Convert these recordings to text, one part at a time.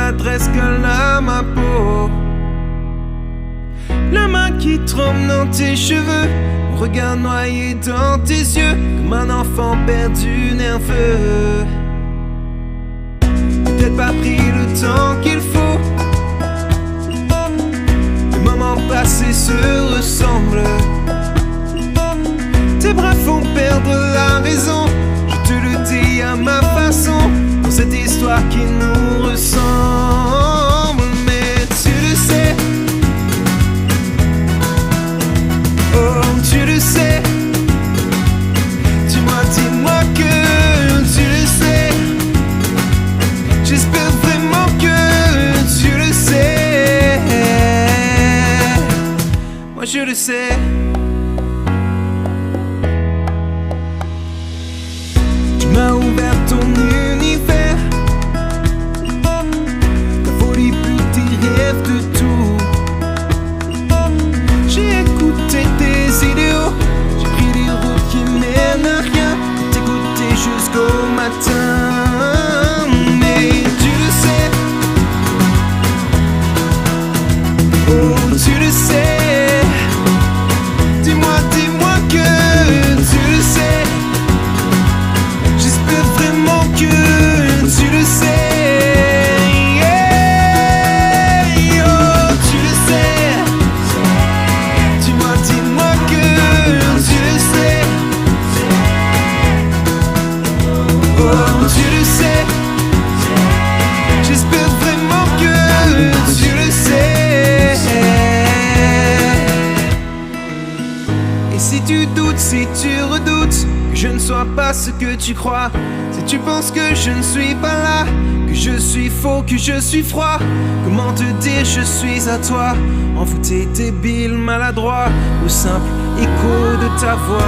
l'adresse colle à ma peau. La main qui tremble dans tes cheveux, mon regard noyé dans tes yeux, comme un enfant perdu nerveux. Peut-être pas pris le temps qu'il faut, les moments passés se ressemblent. Tes bras font perdre la raison, je te le dis à ma façon, dans cette histoire qui nous ressemble. Mais tu le sais, oh tu le sais, dis-moi que tu le sais. J'espère vraiment que tu le sais. Moi je le sais. Tu m'as ouvert ton univers, ta folie plus tes rêves de tout. J'ai écouté tes idéaux, j'ai pris les routes qui mènent à rien, t'écouté jusqu'au matin. Mais tu le sais, oh tu le sais, dis-moi que tu le sais. J'espère vraiment que tu le sais. Yeah. Oh tu le sais, dis-moi que tu le sais. Oh tu le sais, j'espère vraiment que tu le sais. Et si tu doutes, si tu redoutes que je ne sois pas ce que tu crois, si tu penses que je ne suis pas là, que je suis faux, que je suis froid, comment te dire je suis à toi, envoûté, débile, maladroit, au simple écho de ta voix.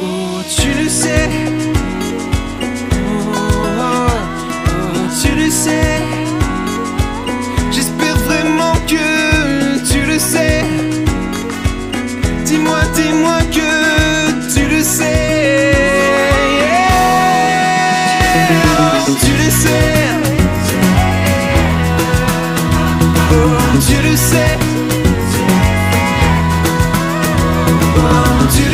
Oh tu le sais, oh tu le sais. J'espère vraiment que tu le sais. Dis-moi que tu le sais. Yeah. Oh, tu le sais. Oh, tu le sais. Oh, tu le sais.